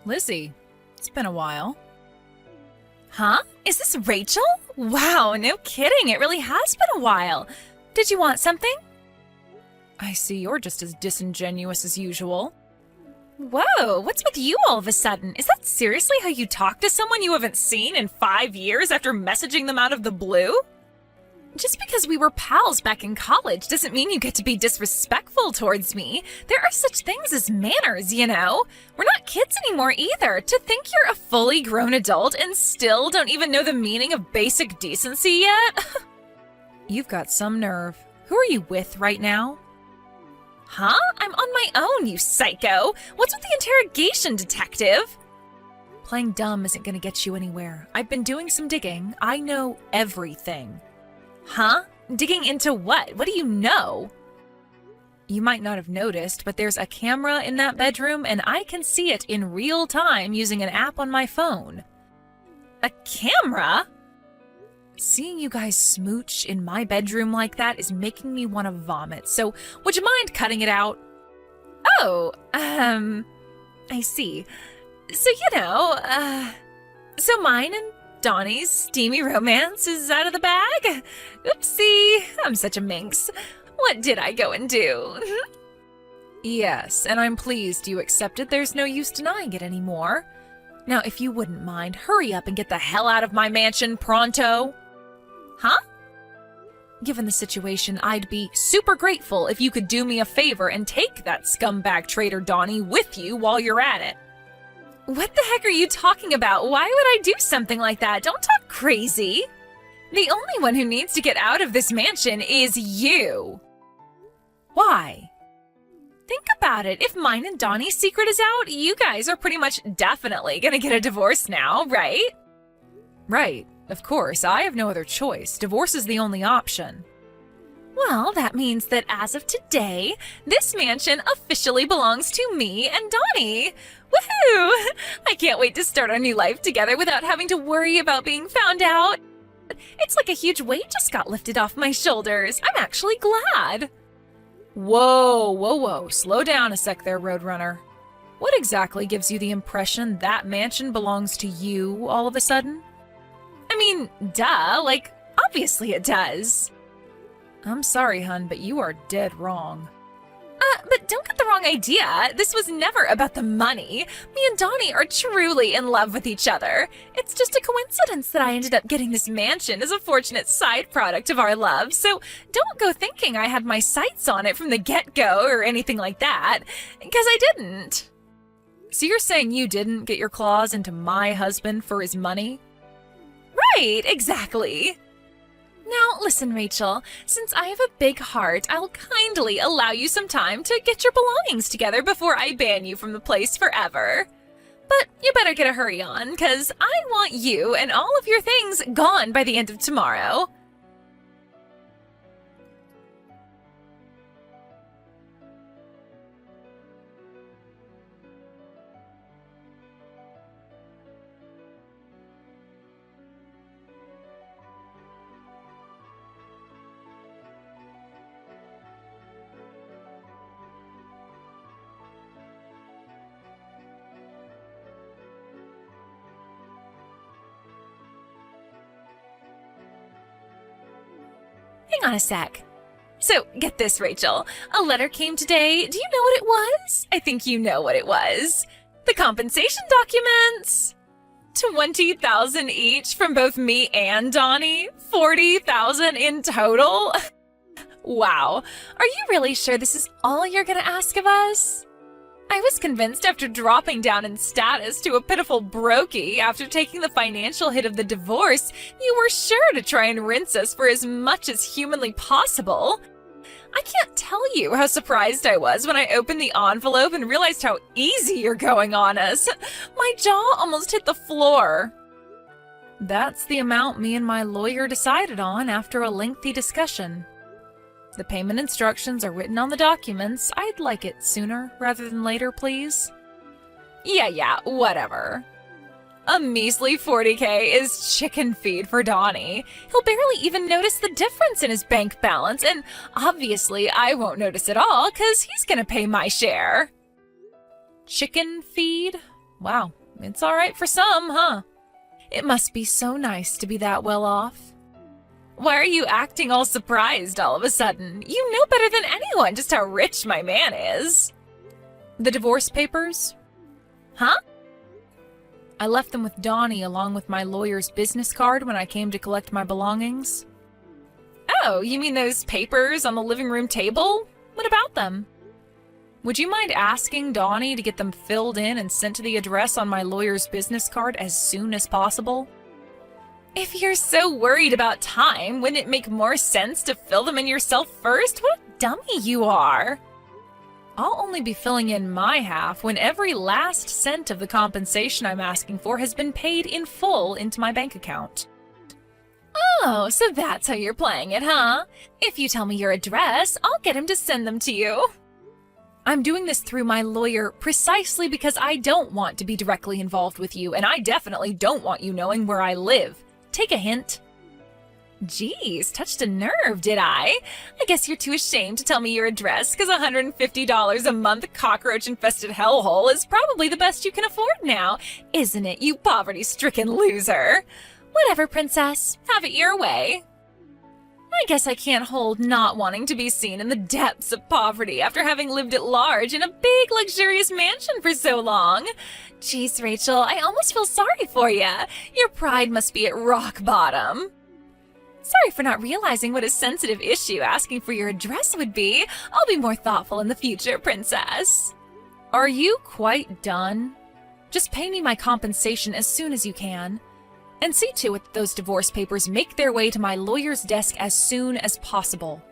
Lizzie, it's been a while. Huh? Is this Rachel? Wow, no kidding. It really has been a while. Did you want something? I see you're just as disingenuous as usual. Whoa, what's with you all of a sudden? Is that seriously how you talk to someone you haven't seen in 5 years after messaging them out of the blue? Just because we were pals back in college doesn't mean you get to be disrespectful towards me. There are such things as manners, you know? We're not kids anymore either. To think you're a fully grown adult and still don't even know the meaning of basic decency yet? You've got some nerve. Who are you with right now? Huh? I'm on my own, you psycho. What's with the interrogation, detective? Playing dumb isn't going to get you anywhere. I've been doing some digging. I know everything. Huh? Digging into what? What do you know? You might not have noticed, but there's a camera in that bedroom and I can see it in real time using an app on my phone. A camera? Seeing you guys smooch in my bedroom like that is making me want to vomit, so would you mind cutting it out? Oh, I see. So mine and Donnie's steamy romance is out of the bag? Oopsie, I'm such a minx. What did I go and do? Yes, and I'm pleased you accepted there's no use denying it anymore. Now, if you wouldn't mind, hurry up and get the hell out of my mansion pronto. Huh? Given the situation, I'd be super grateful if you could do me a favor and take that scumbag traitor Donnie with you while you're at it. What the heck are you talking about? Why would I do something like that? Don't talk crazy. The only one who needs to get out of this mansion is you. Why? Think about it. If mine and Donnie's secret is out, you guys are pretty much definitely gonna get a divorce now, right? Right. Of course, I have no other choice. Divorce is the only option. Well, that means that as of today, this mansion officially belongs to me and Donnie. Woohoo! I can't wait to start our new life together without having to worry about being found out. It's like a huge weight just got lifted off my shoulders. I'm actually glad. Whoa. Slow down a sec there, Roadrunner. What exactly gives you the impression that mansion belongs to you all of a sudden? I mean, duh, like, obviously it does. I'm sorry, hun, but you are dead wrong. But don't get the wrong idea. This was never about the money. Me and Donnie are truly in love with each other. It's just a coincidence that I ended up getting this mansion as a fortunate side product of our love, so don't go thinking I had my sights on it from the get-go or anything like that, because I didn't. So you're saying you didn't get your claws into my husband for his money? Right, exactly. Now, listen, Rachel, since I have a big heart, I'll kindly allow you some time to get your belongings together before I ban you from the place forever. But you better get a hurry on, because I want you and all of your things gone by the end of tomorrow. Hang on a sec. So, get this, Rachel. A letter came today. Do you know what it was? I think you know what it was. The compensation documents. 20,000 each from both me and Donnie. 40,000 in total. Wow. Are you really sure this is all you're gonna ask of us? I was convinced after dropping down in status to a pitiful brokey after taking the financial hit of the divorce, you were sure to try and rinse us for as much as humanly possible. I can't tell you how surprised I was when I opened the envelope and realized how easy you're going on us. My jaw almost hit the floor. That's the amount me and my lawyer decided on after a lengthy discussion. The payment instructions are written on the documents. I'd like it sooner rather than later, please. Yeah, whatever. A measly 40K is chicken feed for Donnie. He'll barely even notice the difference in his bank balance, and obviously I won't notice at all, because he's gonna pay my share. Chicken feed? Wow, it's all right for some, huh? It must be so nice to be that well off. Why are you acting all surprised all of a sudden? You know better than anyone just how rich my man is. The divorce papers? Huh? I left them with Donnie along with my lawyer's business card when I came to collect my belongings. Oh, you mean those papers on the living room table? What about them? Would you mind asking Donnie to get them filled in and sent to the address on my lawyer's business card as soon as possible? If you're so worried about time, wouldn't it make more sense to fill them in yourself first? What a dummy you are! I'll only be filling in my half when every last cent of the compensation I'm asking for has been paid in full into my bank account. Oh, so that's how you're playing it, huh? If you tell me your address, I'll get him to send them to you. I'm doing this through my lawyer precisely because I don't want to be directly involved with you, and I definitely don't want you knowing where I live. Take a hint. Geez, touched a nerve, did I? I guess you're too ashamed to tell me your address because $150 a month cockroach-infested hellhole is probably the best you can afford now, isn't it, you poverty-stricken loser? Whatever, princess. Have it your way. I guess I can't hold not wanting to be seen in the depths of poverty after having lived at large in a big, luxurious mansion for so long. Jeez, Rachel, I almost feel sorry for you. Your pride must be at rock bottom. Sorry for not realizing what a sensitive issue asking for your address would be. I'll be more thoughtful in the future, princess. Are you quite done? Just pay me my compensation as soon as you can. And see to it that those divorce papers make their way to my lawyer's desk as soon as possible.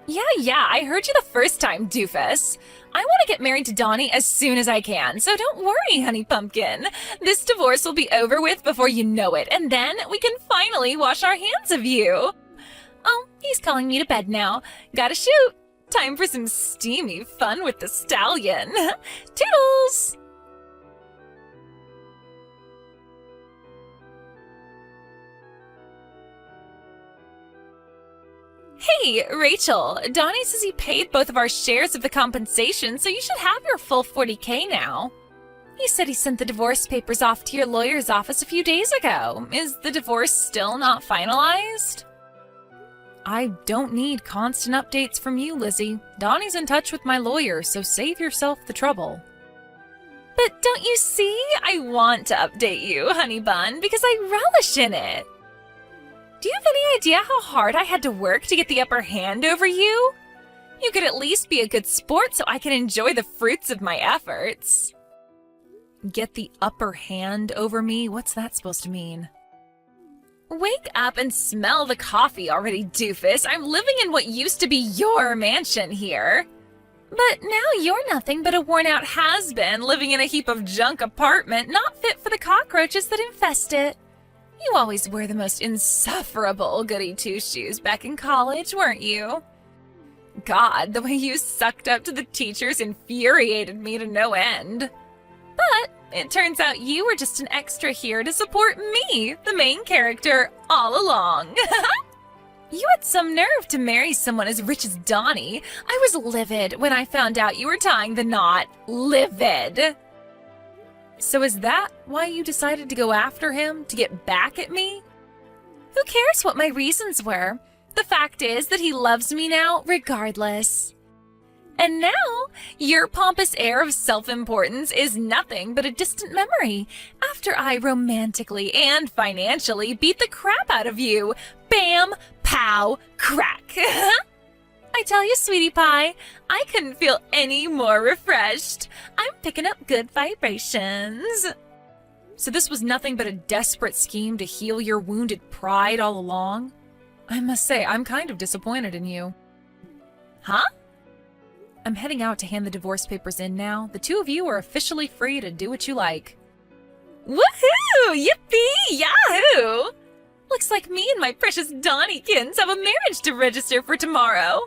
Yeah, I heard you the first time, doofus. I want to get married to Donnie as soon as I can, so don't worry, honey pumpkin. This divorce will be over with before you know it, and then we can finally wash our hands of you. Oh, he's calling me to bed now. Gotta shoot. Time for some steamy fun with the stallion. Toodles! Hey, Rachel, Donnie says he paid both of our shares of the compensation, so you should have your full $40K now. He said he sent the divorce papers off to your lawyer's office a few days ago. Is the divorce still not finalized? I don't need constant updates from you, Lizzie. Donnie's in touch with my lawyer, so save yourself the trouble. But don't you see? I want to update you, honey bun, because I relish in it. Do you have any idea how hard I had to work to get the upper hand over you? You could at least be a good sport so I can enjoy the fruits of my efforts. Get the upper hand over me? What's that supposed to mean? Wake up and smell the coffee already, doofus. I'm living in what used to be your mansion here. But now you're nothing but a worn-out has-been living in a heap of junk apartment not fit for the cockroaches that infest it. You always were the most insufferable goody-two-shoes back in college, weren't you? God, the way you sucked up to the teachers infuriated me to no end. But it turns out you were just an extra here to support me, the main character, all along. You had some nerve to marry someone as rich as Donnie. I was livid when I found out you were tying the knot. Livid. So is that why you decided to go after him, to get back at me? Who cares what my reasons were? The fact is that he loves me now, regardless. And now, your pompous air of self-importance is nothing but a distant memory after I romantically and financially beat the crap out of you. Bam, pow, crack. I tell you, sweetie pie, I couldn't feel any more refreshed. I'm picking up good vibrations. So this was nothing but a desperate scheme to heal your wounded pride all along? I must say, I'm kind of disappointed in you. Huh? I'm heading out to hand the divorce papers in now. The two of you are officially free to do what you like. Woohoo! Yippee! Yahoo! Looks like me and my precious Donniekins have a marriage to register for tomorrow.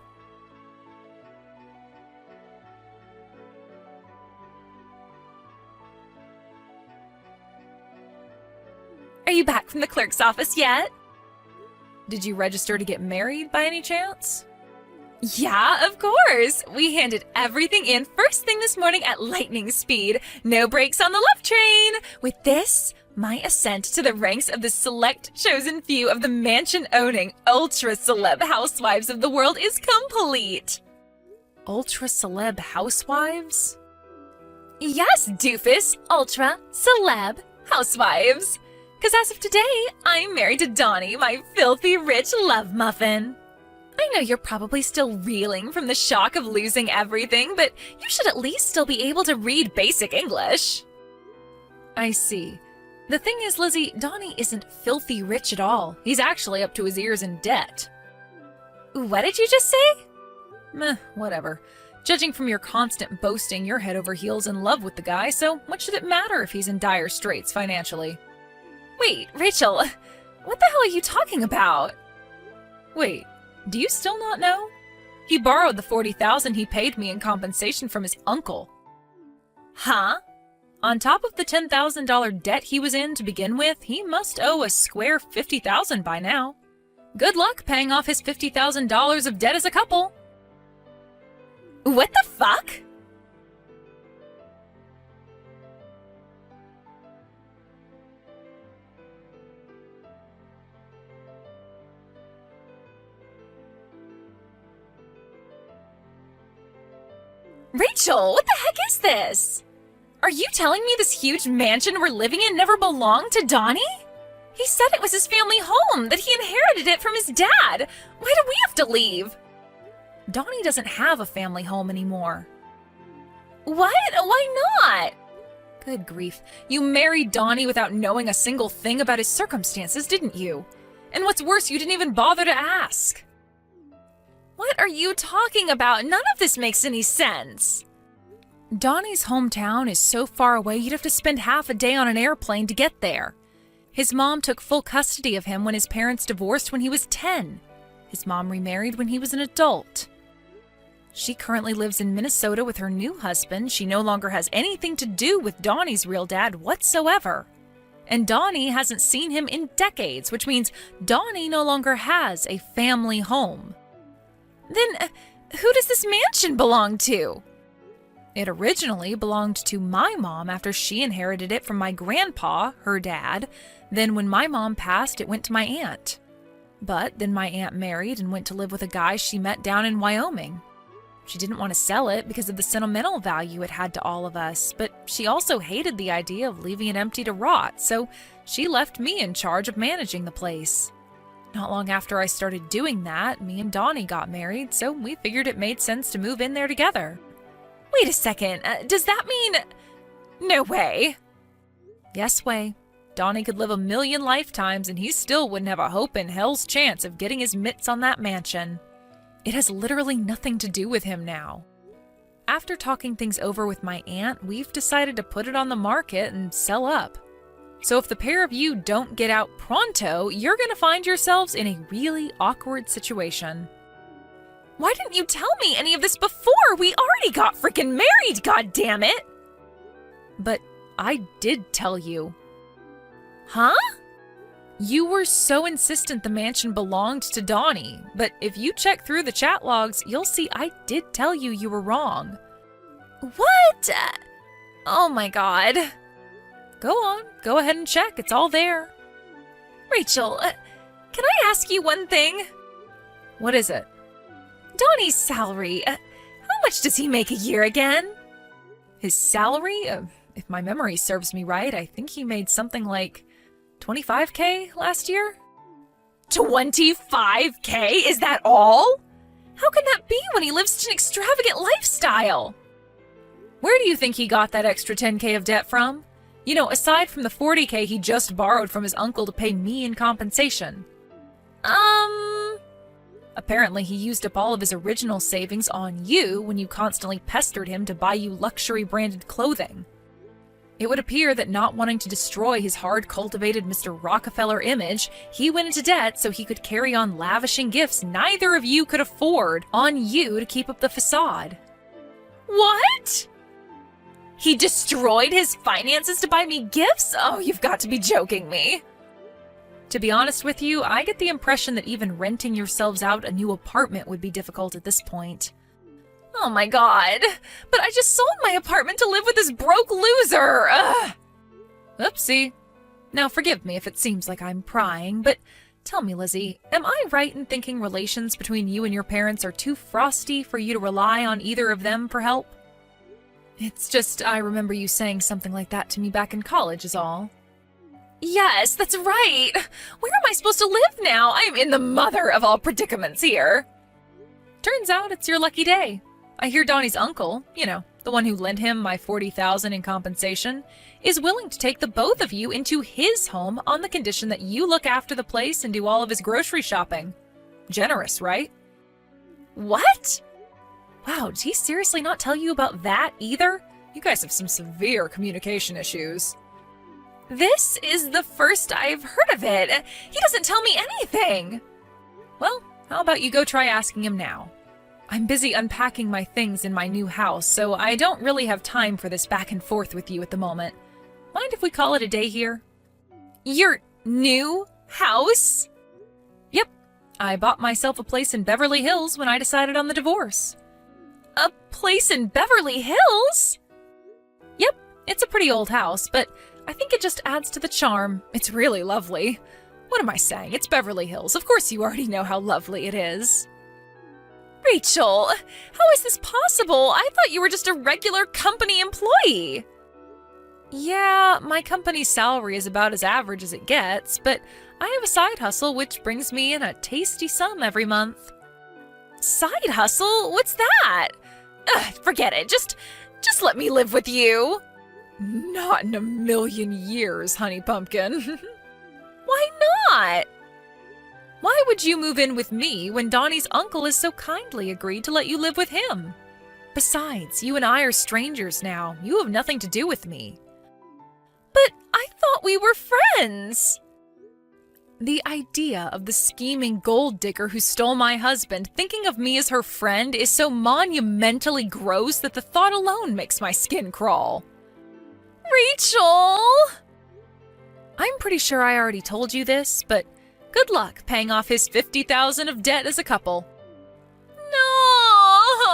Are you back from the clerk's office yet? Did you register to get married by any chance? Yeah, of course. We handed everything in first thing this morning at lightning speed. No brakes on the love train. With this, my ascent to the ranks of the select chosen few of the mansion-owning, ultra-celeb housewives of the world is complete. Ultra-celeb housewives? Yes, doofus, ultra-celeb housewives. 'Cause as of today, I'm married to Donnie, my filthy rich love muffin. I know you're probably still reeling from the shock of losing everything, but you should at least still be able to read basic English. I see. The thing is, Lizzie, Donnie isn't filthy rich at all. He's actually up to his ears in debt. What did you just say? Meh, whatever. Judging from your constant boasting, you're head over heels in love with the guy, so what should it matter if he's in dire straits financially? Wait, Rachel, what the hell are you talking about? Wait, do you still not know? He borrowed the $40,000 he paid me in compensation from his uncle. Huh? On top of the $10,000 debt he was in to begin with, he must owe a square $50,000 by now. Good luck paying off his $50,000 of debt as a couple. What the fuck? Rachel, what the heck is this? Are you telling me this huge mansion we're living in never belonged to Donnie? He said it was his family home, that he inherited it from his dad. Why do we have to leave? Donnie doesn't have a family home anymore. What? Why not? Good grief. You married Donnie without knowing a single thing about his circumstances, didn't you? And what's worse, you didn't even bother to ask. What are you talking about? None of this makes any sense. Donnie's hometown is so far away you'd have to spend half a day on an airplane to get there. His mom took full custody of him when his parents divorced when he was 10. His mom remarried when he was an adult. She currently lives in Minnesota with her new husband. She no longer has anything to do with Donnie's real dad whatsoever. And Donnie hasn't seen him in decades, which means Donnie no longer has a family home. Then, who does this mansion belong to? It originally belonged to my mom after she inherited it from my grandpa, her dad. Then when my mom passed, it went to my aunt. But then my aunt married and went to live with a guy she met down in Wyoming. She didn't want to sell it because of the sentimental value it had to all of us, but she also hated the idea of leaving it empty to rot, so she left me in charge of managing the place. Not long after I started doing that, me and Donnie got married, so we figured it made sense to move in there together. Wait a second, does that mean... No way. Yes way. Donnie could live 1,000,000 lifetimes and he still wouldn't have a hope in hell's chance of getting his mitts on that mansion. It has literally nothing to do with him now. After talking things over with my aunt, we've decided to put it on the market and sell up. So if the pair of you don't get out pronto, you're gonna find yourselves in a really awkward situation. Why didn't you tell me any of this before? We already got freaking married, goddammit! But I did tell you. Huh? You were so insistent the mansion belonged to Donnie, but if you check through the chat logs, you'll see I did tell you you were wrong. What? Oh my god. Go on, go ahead and check, it's all there. Rachel, can I ask you one thing? What is it? Donnie's salary, how much does he make a year again? His salary? If my memory serves me right, I think he made something like $25K last year? $25K? Is that all? How can that be when he lives such an extravagant lifestyle? Where do you think he got that extra $10K of debt from? You know, aside from the $40K he just borrowed from his uncle to pay me in compensation. Apparently he used up all of his original savings on you when you constantly pestered him to buy you luxury branded clothing. It would appear that not wanting to destroy his hard-cultivated Mr. Rockefeller image, he went into debt so he could carry on lavishing gifts neither of you could afford on you to keep up the facade. What? He destroyed his finances to buy me gifts? Oh, you've got to be joking me. To be honest with you, I get the impression that even renting yourselves out a new apartment would be difficult at this point. Oh my god. But I just sold my apartment to live with this broke loser. Ugh. Oopsie. Now forgive me if it seems like I'm prying, but tell me, Lizzie, am I right in thinking relations between you and your parents are too frosty for you to rely on either of them for help? It's just I remember you saying something like that to me back in college is all. Yes, that's right. Where am I supposed to live now? I'm in the mother of all predicaments here. Turns out it's your lucky day. I hear Donnie's uncle, you know, the one who lent him my $40,000 in compensation, is willing to take the both of you into his home on the condition that you look after the place and do all of his grocery shopping. Generous, right? What? Wow, did he seriously not tell you about that either? You guys have some severe communication issues. This is the first I've heard of it. He doesn't tell me anything. Well, how about you go try asking him now? I'm busy unpacking my things in my new house, so I don't really have time for this back and forth with you at the moment. Mind if we call it a day here? Your new house? Yep. I bought myself a place in Beverly Hills when I decided on the divorce. A place in Beverly Hills? Yep. It's a pretty old house, but I think it just adds to the charm. It's really lovely. What am I saying? It's Beverly Hills. Of course you already know how lovely it is. Rachel, how is this possible? I thought you were just a regular company employee. Yeah, my company's salary is about as average as it gets, but I have a side hustle which brings me in a tasty sum every month. Side hustle? What's that? Ugh, forget it. Just let me live with you. Not in a million years, honey pumpkin. Why not? Why would you move in with me when Donnie's uncle has so kindly agreed to let you live with him? Besides, you and I are strangers now. You have nothing to do with me. But I thought we were friends. The idea of the scheming gold digger who stole my husband thinking of me as her friend is so monumentally gross that the thought alone makes my skin crawl. Rachel! I'm pretty sure I already told you this, but good luck paying off his $50,000 of debt as a couple. No!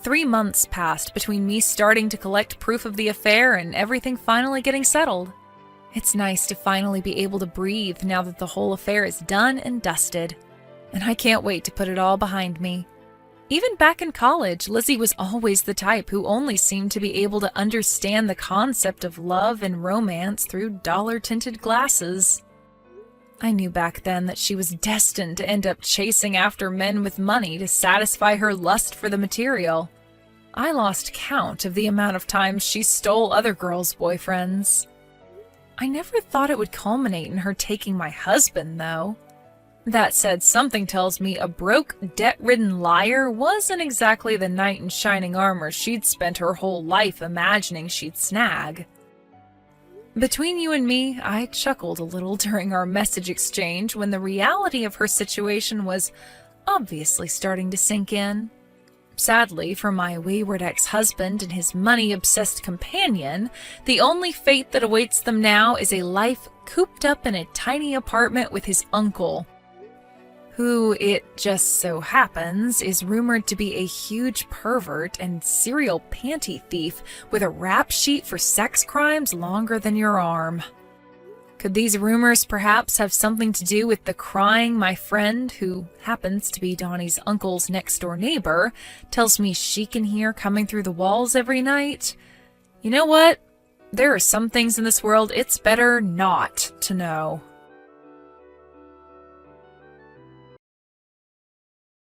3 months passed between me starting to collect proof of the affair and everything finally getting settled. It's nice to finally be able to breathe now that the whole affair is done and dusted. And I can't wait to put it all behind me. Even back in college, Lizzie was always the type who only seemed to be able to understand the concept of love and romance through dollar-tinted glasses. I knew back then that she was destined to end up chasing after men with money to satisfy her lust for the material. I lost count of the amount of times she stole other girls' boyfriends. I never thought it would culminate in her taking my husband, though. That said, something tells me a broke, debt-ridden liar wasn't exactly the knight in shining armor she'd spent her whole life imagining she'd snag. Between you and me, I chuckled a little during our message exchange when the reality of her situation was obviously starting to sink in. Sadly, for my wayward ex-husband and his money-obsessed companion, the only fate that awaits them now is a life cooped up in a tiny apartment with his uncle, who, it just so happens, is rumored to be a huge pervert and serial panty thief with a rap sheet for sex crimes longer than your arm. Could these rumors perhaps have something to do with the crying my friend, who happens to be Donnie's uncle's next-door neighbor, tells me she can hear coming through the walls every night? You know what? There are some things in this world it's better not to know.